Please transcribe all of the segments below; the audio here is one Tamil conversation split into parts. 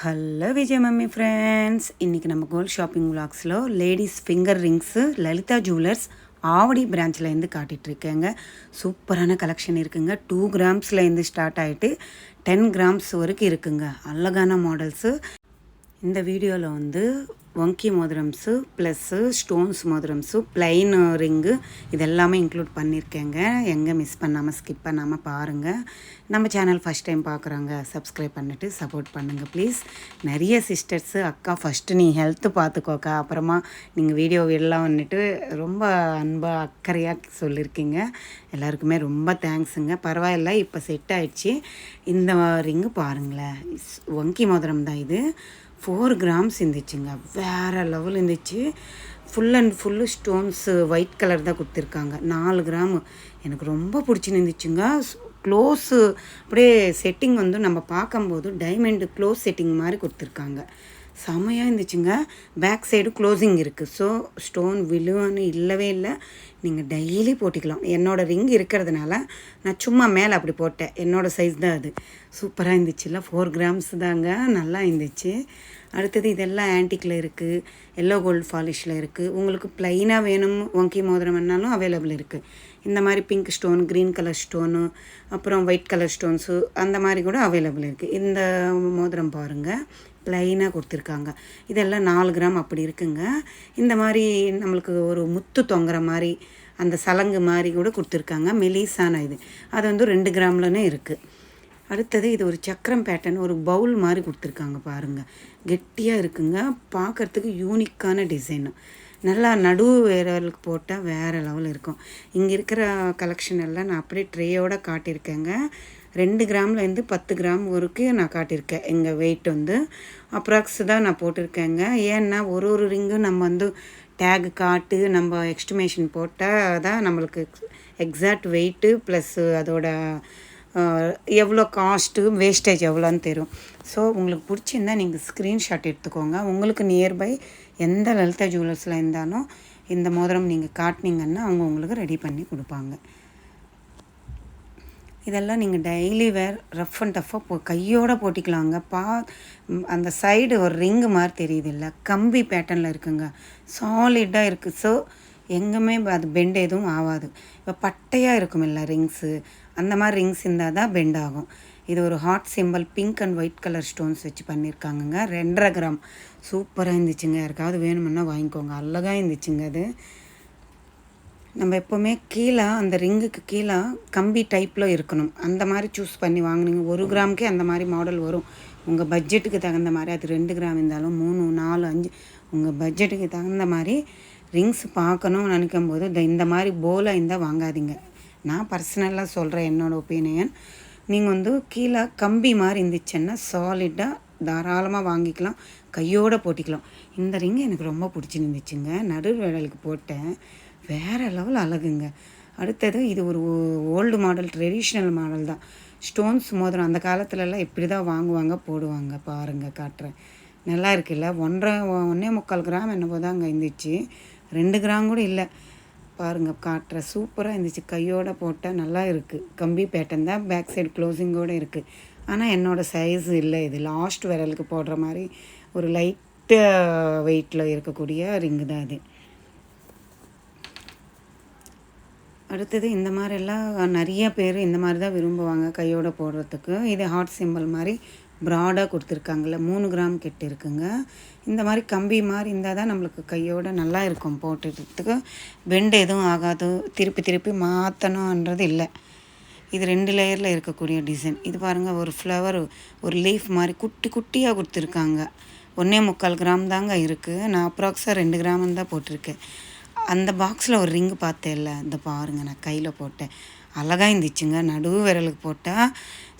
ஹலோ விஜய் மம்மி ஃப்ரெண்ட்ஸ், இன்றைக்கி நம்ம கோல்ட் ஷாப்பிங் விலாக்ஸில் ladies finger rings Lalitha jewellers Avadi பிரான்ச்லேருந்து காட்டிகிட்ருக்கேங்க. சூப்பரான கலெக்ஷன் இருக்குங்க. 2 கிராம்ஸ்லேருந்து ஸ்டார்ட் ஆகிட்டு 10 கிராம்ஸ் வரைக்கும் இருக்குங்க. அழகான மாடல்ஸு. இந்த வீடியோவில் வங்கி மோதிரம்ஸு ப்ளஸ்ஸு ஸ்டோன்ஸ் மோதிரம்ஸு ப்ளைன் ரிங்கு இதெல்லாமே இன்க்ளூட் பண்ணியிருக்கேங்க. எங்கே மிஸ் பண்ணாமல் ஸ்கிப் பண்ணாமல் பாருங்கள். நம்ம சேனல் ஃபஸ்ட் டைம் பார்க்குறாங்க, சப்ஸ்கிரைப் பண்ணிவிட்டு சப்போர்ட் பண்ணுங்கள் ப்ளீஸ். நிறைய சிஸ்டர்ஸு அக்கா ஃபஸ்ட்டு நீ ஹெல்த்து பார்த்துக்கோக்கா, அப்புறமா நீங்கள் வீடியோ விடலாம் வந்துட்டு ரொம்ப அன்பாக அக்கறையாக சொல்லியிருக்கீங்க. எல்லாருக்குமே ரொம்ப தேங்க்ஸுங்க. பரவாயில்ல, இப்போ செட் ஆகிடுச்சு. இந்த ரிங்கு பாருங்களேன், வங்கி மோதிரம் தான் இது. 4 கிராம்ஸ் இருந்துச்சுங்க. வேறு லெவல் இருந்துச்சு. Full and full stones white colour தான் கொடுத்துருக்காங்க. 4 கிராமு எனக்கு ரொம்ப பிடிச்சிருந்துச்சுங்க. க்ளோஸு அப்படியே செட்டிங் நம்ம பார்க்கும்போது டைமண்டு க்ளோஸ் செட்டிங் மாதிரி கொடுத்துருக்காங்க. செமையாக இருந்துச்சுங்க. பேக் சைடு க்ளோஸிங் இருக்குது. ஸோ ஸ்டோன் விழுவான்னு இல்லவே இல்லை. நீங்கள் டெய்லி போட்டிக்கலாம். என்னோடய ரிங் இருக்கிறதுனால நான் சும்மா மேலே அப்படி போட்டேன். என்னோடய சைஸ் தான் அது. சூப்பராக இருந்துச்சுல்ல. 4 கிராம்ஸ் தாங்க, நல்லா இருந்துச்சு. அடுத்தது இதெல்லாம் ஆன்டிக்கில் இருக்குது, எல்லோ கோல்டு ஃபாலிஷில் இருக்குது. உங்களுக்கு ப்ளைனாக வேணும் வங்கி மோதிரம் வேணாலும் அவைலபிள் இருக்குது. இந்த மாதிரி pink stone, green colour stone, அப்புறம் ஒயிட் கலர் ஸ்டோன்ஸு அந்த மாதிரி கூட அவைலபிள் இருக்குது. இந்த மோதிரம் பாருங்கள், ப்ளைனாக கொடுத்துருக்காங்க. இதெல்லாம் 4 கிராம் அப்படி இருக்குங்க. இந்த மாதிரி நம்மளுக்கு ஒரு முத்து தொங்குற மாதிரி அந்த சலங்கு மாதிரி கூட கொடுத்துருக்காங்க. மெலிசான இது அது 2 கிராம்லன்னு இருக்குது. அடுத்தது இது ஒரு சக்கரம் பேட்டர்ன், ஒரு பவுல் மாதிரி கொடுத்துருக்காங்க பாருங்கள். கெட்டியாக இருக்குங்க. பார்க்குறதுக்கு யூனிக்கான டிசைனு. நல்லா நடுவு விரலுக்கு போட்டால் வேறு லெவல் இருக்கும். இங்கே இருக்கிற கலெக்ஷன் எல்லாம் நான் அப்படியே ட்ரேயோடு காட்டியிருக்கேங்க. 2 கிராம்லேருந்து 10 கிராம் வரைக்கும் நான் காட்டியிருக்கேன். எங்கள் வெயிட் அப்ராக்ஸ் தான் நான் போட்டிருக்கேங்க. ஏன்னா ஒரு ரிங்கும் நம்ம டேகு காட்டு நம்ம எக்ஸ்டிமேஷன் போட்டால் தான் நம்மளுக்கு எக்ஸாக்ட் வெயிட்டு ப்ளஸ்ஸு அதோட எவ்வளோ காஸ்ட்டு வேஸ்டேஜ் எவ்வளோன்னு தெரியும். ஸோ உங்களுக்கு பிடிச்சிருந்தால் நீங்கள் ஸ்க்ரீன்ஷாட் எடுத்துக்கோங்க. உங்களுக்கு நியர்பை எந்த லலிதா ஜுவல்லர்ஸில் இருந்தாலும் இந்த மோதிரம் நீங்கள் காட்டினீங்கன்னா அவங்க உங்களுக்கு ரெடி பண்ணி கொடுப்பாங்க. இதெல்லாம் நீங்கள் டெய்லி வேர் ரஃப் அண்ட் டஃப்பாக கையோடு போட்டிக்கலாங்க. அந்த சைடு ஒரு ரிங்கு மாதிரி தெரியுது இல்லை, கம்பி பேட்டர்னில் இருக்குங்க. சாலிடாக இருக்குது. ஸோ எங்கேயுமே அது பெண்ட் எதுவும் ஆகாது. இப்போ பட்டையாக இருக்கும் இல்லை ரிங்ஸு, அந்த மாதிரி ரிங்ஸ் இருந்தால் தான் பெண்ட் ஆகும். இது ஒரு heart simple pink and white colour stones வச்சு பண்ணியிருக்காங்கங்க. 2.5 கிராம். சூப்பராக இருந்துச்சுங்க. யாருக்காவது வேணுமுன்னா வாங்கிக்கோங்க. அழகாக இருந்துச்சுங்க. அது நம்ம எப்போவுமே கீழே அந்த ரிங்குக்கு கீழே கம்பி டைப்பில் இருக்கணும். அந்த மாதிரி சூஸ் பண்ணி வாங்கினீங்க. 1 கிராமுக்கே அந்த மாதிரி மாடல் வரும். உங்கள் பட்ஜெட்டுக்கு தகுந்த மாதிரி, அது 2 கிராம் இருந்தாலும் 3, 4, 5 உங்கள் பட்ஜெட்டுக்கு தகுந்த மாதிரி ரிங்ஸ் பார்க்கணும்னு நினைக்கும் போது இந்த மாதிரி போலாக இருந்தால் வாங்காதீங்க. நான் பர்சனலாக சொல்கிறேன், என்னோடய ஒப்பீனியன். நீங்கள் கீழே கம்பி மாதிரி இருந்துச்சுன்னா சாலிடாக தாராளமாக வாங்கிக்கலாம், கையோடு போட்டிக்கலாம். இந்த ரிங்கு எனக்கு ரொம்ப பிடிச்சிருந்துச்சுங்க. நடு விரலுக்கு போட்டேன். வேறு லெவல் அழகுங்க. அடுத்தது இது ஒரு ஓல்டு மாடல், ட்ரெடிஷ்னல் மாடல் தான். ஸ்டோன்ஸ் மோதிரம் அந்த காலத்துலலாம் இப்படி தான் வாங்குவாங்க, போடுவாங்க. பாருங்கள், காட்டுறேன். நல்லா இருக்குல்ல. 1.25 கிராம் என்னவோ தான் அங்கே இருந்துச்சு. 2 கிராம் கூட இல்லை. பாருங்கள், காட்டுறேன். சூப்பராக இருந்துச்சு. கையோடு போட்டால் நல்லா இருக்குது. கம்பி பேட்டன் தான், பேக் சைடு க்ளோசிங்கோடு இருக்குது. ஆனால் என்னோடய சைஸ் இல்லை. இது லாஸ்ட் விரலுக்கு போடுற மாதிரி ஒரு லைட்டு வெயிட்டில் இருக்கக்கூடிய ரிங்கு தான் அது. அடுத்தது இந்த மாதிரிலாம் நிறைய பேர் இந்த மாதிரி தான் விரும்புவாங்க கையோடு போடுறதுக்கு. இது ஹார்ட் சிம்பிள் மாதிரி ப்ராடாக கொடுத்துருக்காங்கல்ல. 3 கிராம் கிட்ட இருக்குங்க. இந்த மாதிரி கம்பி மாதிரி இருந்தால் தான் நம்மளுக்கு கையோடு நல்லா இருக்கும் போட்டுறதுக்கு. பெண்டு எதுவும் ஆகாது. திருப்பி மாற்றணுன்றது இல்லை. இது 2 லேயரில் இருக்கக்கூடிய டிசைன். இது பாருங்கள், ஒரு ஃப்ளவர், ஒரு லீஃப் மாதிரி குட்டியாக கொடுத்துருக்காங்க. 1.25 கிராம் தாங்க இருக்குது. நான் அப்ராக்ஸாக 2 கிராம் தான் போட்டிருக்கேன். அந்த பாக்ஸில் ஒரு ரிங்கு பார்த்தேன்ல, இந்த பாருங்கள், நான் கையில் போட்டேன். அழகாக இருந்துச்சுங்க. நடுவு விரலுக்கு போட்டால்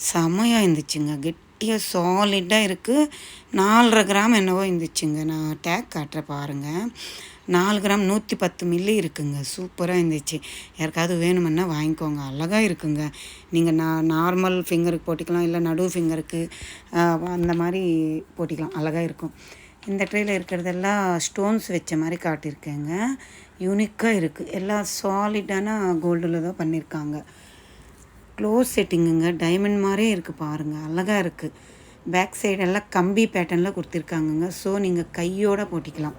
செமையாக இருந்துச்சுங்க. கெட்டியாக சாலிடாக இருக்குது. 4.5 கிராம் என்னவோ இருந்துச்சுங்க. நான் டேக் காட்டுறேன் பாருங்கள். 4 கிராம் 110 மில்லி இருக்குங்க. சூப்பராக இருந்துச்சு. யாருக்காவது வேணுமுன்னா வாங்கிக்கோங்க. அழகாக இருக்குங்க. நீங்கள் நார்மல் ஃபிங்கருக்கு போட்டிக்கலாம், இல்லை நடுவு ஃபிங்கருக்கு அந்த மாதிரி போட்டிக்கலாம். அழகாக இருக்கும். இந்த ட்ரேயில் இருக்கிறதெல்லாம் ஸ்டோன்ஸ் வச்ச மாதிரி காட்டியிருக்கேங்க. யூனிக்காக இருக்குது. எல்லாம் சாலிடான கோல்டில் தான் பண்ணியிருக்காங்க. க்ளோஸ் செட்டிங்குங்க. டைமண்ட் மாதிரியே இருக்குது பாருங்கள். அழகாக இருக்குது. பேக் சைடெல்லாம் கம்பி பேட்டர்னில் கொடுத்துருக்காங்கங்க. ஸோ நீங்கள் கையோடு போட்டிக்கலாம்.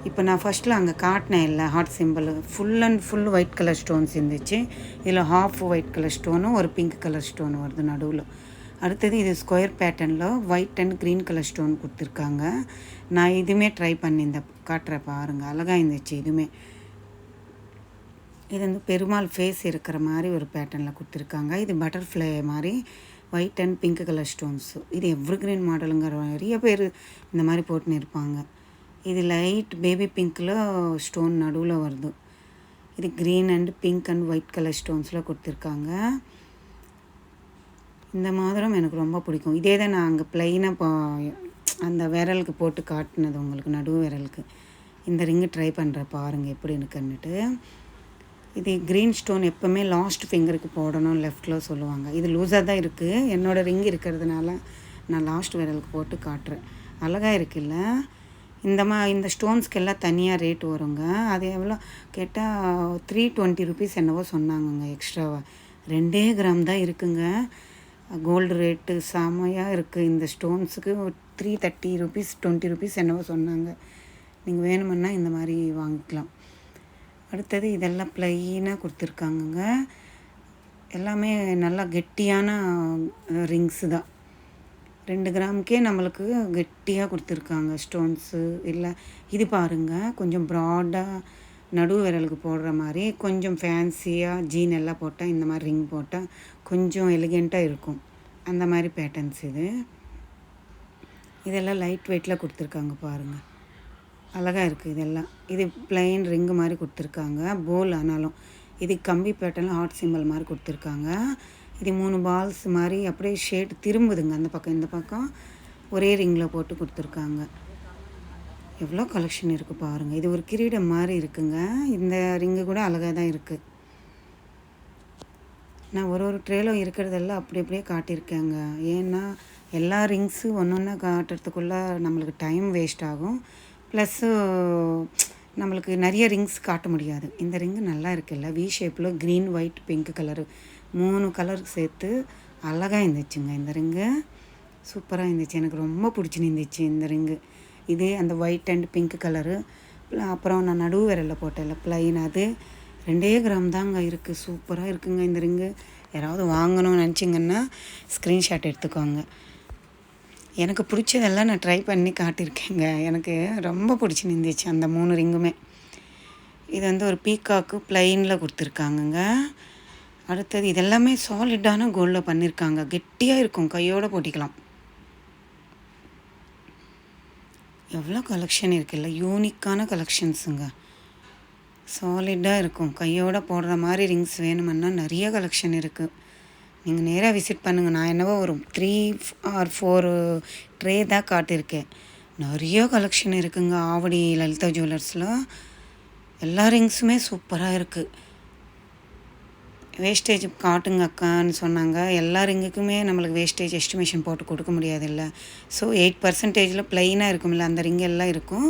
இப்போ நான் ஃபஸ்ட்டில் அங்கே காட்டினேன் இல்லை heart simple full and full white colour stones இருந்துச்சு. இதில் ஹாஃப் ஒயிட் கலர் ஸ்டோனும் ஒரு பிங்க் கலர் ஸ்டோனும் வருது நடுவில். அடுத்தது இது ஸ்கொயர் பேட்டர்னில் white and green colour stone கொடுத்துருக்காங்க. நான் இதுவுமே ட்ரை பண்ணி இந்த காட்டுற பாருங்கள், அழகாக இருந்துச்சு. இதுவுமே இது வந்து பெருமாள் ஃபேஸ் இருக்கிற மாதிரி ஒரு பேட்டர்னில் கொடுத்துருக்காங்க. இது பட்டர்ஃப்ளை மாதிரி white and pink colour stones. இது எவ்ரி க்ரீன் மாடலுங்கிற நிறைய பேர் இந்த மாதிரி போட்டுன்னு இருப்பாங்க. இது லைட் பேபி பிங்க்கில் ஸ்டோன் நடுவில் வருது. இது green and pink and white colour ஸ்டோன்ஸில் கொடுத்துருக்காங்க. இந்த மாதிரம் எனக்கு ரொம்ப பிடிக்கும். இதே தான் நான் அங்கே ப்ளைனாக அந்த விரலுக்கு போட்டு காட்டினது உங்களுக்கு, நடுவு விரலுக்கு. இந்த ரிங்கு ட்ரை பண்ணுற பாருங்கள் எப்படி இருக்குன்னுட்டு. இது க்ரீன் ஸ்டோன் எப்போவுமே லாஸ்ட் ஃபிங்கருக்கு போடணும் லெஃப்டில் சொல்லுவாங்க. இது லூஸாக தான் இருக்குது. என்னோடய ரிங் இருக்கிறதுனால நான் லாஸ்ட் விரலுக்கு போட்டு காட்டுறேன். அழகாக இருக்குல்ல. இந்த ஸ்டோன்ஸ்க்கெல்லாம் தனியாக ரேட் வருங்க. அது எவ்வளோ கேட்டால் 320 ருபீஸ் என்னவோ சொன்னாங்கங்க எக்ஸ்ட்ராவாக. 2 கிராம் தான் இருக்குங்க. கோல்டு ரேட்டு செமையாக இருக்குது. இந்த ஸ்டோன்ஸுக்கு 330 ருபீஸ் 20 ருபீஸ் என்னவோ சொன்னாங்க. நீங்கள் வேணுமுன்னா இந்த மாதிரி வாங்கிக்கலாம். அடுத்தது இதெல்லாம் ப்ளைனாக கொடுத்துருக்காங்கங்க. எல்லாமே நல்லா கெட்டியான ரிங்ஸு தான். 2 கிராமுக்கே நம்மளுக்கு கெட்டியாக கொடுத்துருக்காங்க ஸ்டோன்ஸு. இல்லை இது பாருங்கள், கொஞ்சம் ப்ராடாக நடுவு விரலுக்கு போடுற மாதிரி, கொஞ்சம் ஃபேன்சியாக ஜீன் எல்லாம் போட்டால் இந்த மாதிரி ரிங் போட்டால் கொஞ்சம் எலிகெண்ட்டாக இருக்கும். அந்த மாதிரி பேட்டர்ன்ஸ் இதெல்லாம் லைட் வெயிட்டில் கொடுத்துருக்காங்க பாருங்கள், அழகாக இருக்குது இதெல்லாம். இது ப்ளைன் ரிங்கு மாதிரி கொடுத்துருக்காங்க, போல் ஆனாலும். இது கம்பி பேட்டர்னில் ஹார்ட் சிம்பிள் மாதிரி கொடுத்துருக்காங்க. இது 3 பால்ஸ் மாதிரி அப்படியே ஷேட் திரும்புதுங்க. அந்த பக்கம் இந்த பக்கம் ஒரே ரிங்கில் போட்டு கொடுத்துருக்காங்க. எவ்வளோ கலெக்ஷன் இருக்குது பாருங்கள். இது ஒரு கிரீடம் மாதிரி இருக்குங்க. இந்த ரிங்கு கூட அழகாக தான் இருக்குது. நான் ஒரு ட்ரேலும் இருக்கிறதெல்லாம் அப்படியே காட்டியிருக்கேங்க. ஏன்னா எல்லா ரிங்ஸும் ஒன்று காட்டுறதுக்குள்ளே நம்மளுக்கு டைம் வேஸ்ட் ஆகும். ப்ளஸ்ஸு நம்மளுக்கு நிறைய ரிங்ஸ் காட்ட முடியாது. இந்த ரிங்கு நல்லா இருக்குல்ல, வி ஷேப்பில் க்ரீன் ஒயிட் பிங்க் கலரு 3 கலருக்கு சேர்த்து அழகாக இருந்துச்சுங்க. இந்த ரிங்கு சூப்பராக இருந்துச்சு, எனக்கு ரொம்ப பிடிச்சிருந்துச்சு இந்த ரிங்கு. இது அந்த ஒயிட் அண்ட் பிங்க் கலரு. அப்புறம் நான் நடுவு விரலில் போட்டேன்ல ப்ளைன், அது 2 கிராம் தாங்க இருக்குது. சூப்பராக இருக்குங்க இந்த ரிங்கு. யாராவது வாங்கணும்னு நினச்சிங்கன்னா ஸ்க்ரீன்ஷாட் எடுத்துக்கோங்க. எனக்கு பிடிச்சதெல்லாம் நான் ட்ரை பண்ணி காட்டியிருக்கேங்க. எனக்கு ரொம்ப பிடிச்சிருந்துச்சு அந்த 3 ரிங்குமே. இது வந்து ஒரு பீக்காக்கு ப்ளைனில் கொடுத்துருக்காங்கங்க. அடுத்தது இதெல்லாமே சாலிடான கோல்டில் பண்ணியிருக்காங்க. கெட்டியாக இருக்கும், கையோடு போட்டிக்கலாம். எவ்வளோ கலெக்ஷன் இருக்குல்ல, யூனிக்கான கலெக்ஷன்ஸுங்க. சாலிடாக இருக்கும், கையோடு போடுற மாதிரி ரிங்ஸ் வேணுமென்னா நிறைய கலெக்ஷன் இருக்குது. நீங்கள் நேராக விசிட் பண்ணுங்கள். நான் என்னவோ ஒரு 3 or 4 ட்ரே தான் காட்டியிருக்கேன். நிறைய கலெக்ஷன் இருக்குங்க ஆவடி லலிதா ஜுவல்லர்ஸில். எல்லா ரிங்ஸுமே சூப்பராக இருக்குது. வேஸ்டேஜ் காட்டுங்க அக்கான்னு சொன்னாங்க. எல்லா ரிங்குக்குமே நம்மளுக்கு வேஸ்டேஜ் எஸ்டிமேஷன் போட்டு கொடுக்க முடியாதுல்ல. ஸோ 8% ப்ளைனாக இருக்கும்ல, அந்த ரிங்கு எல்லாம் இருக்கும்.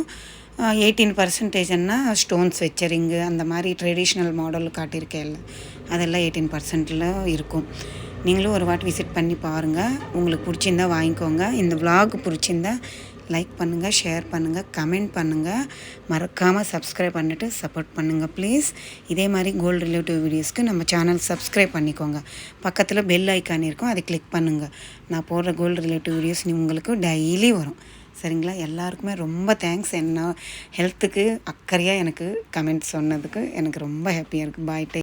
18%ன்னா ஸ்டோன்ஸ் வச்ச ரிங்கு, அந்த மாதிரி ட்ரெடிஷ்னல் மாடல் காட்டியிருக்கேன்ல, அதெல்லாம் 18% இருக்கும். நீங்களும் ஒரு வாட்டி விசிட் பண்ணி பாருங்கள். உங்களுக்கு பிடிச்சிருந்தா வாங்கிக்கோங்க. இந்த vlog பிடிச்சிருந்தா லைக் பண்ணுங்கள், ஷேர் பண்ணுங்கள், கமெண்ட் பண்ணுங்கள். மறக்காமல் சப்ஸ்கிரைப் பண்ணிவிட்டு சப்போர்ட் பண்ணுங்கள் ப்ளீஸ். இதே மாதிரி கோல்டு ரிலேட்டிவ் வீடியோஸ்க்கு நம்ம சேனல் சப்ஸ்கிரைப் பண்ணிக்கோங்க. பக்கத்தில் பெல் ஐக்கான் இருக்கும், அதை கிளிக் பண்ணுங்கள். நான் போடுற கோல்டு ரிலேட்டிவ் வீடியோஸ் உங்களுக்கு டெய்லி வரும். சரிங்களா? எல்லாருக்குமே ரொம்ப தேங்க்ஸ். என்ன ஹெல்த்துக்கு அக்கறையாக எனக்கு கமெண்ட் சொன்னதுக்கு எனக்கு ரொம்ப ஹாப்பியாக இருக்குது. பாய்.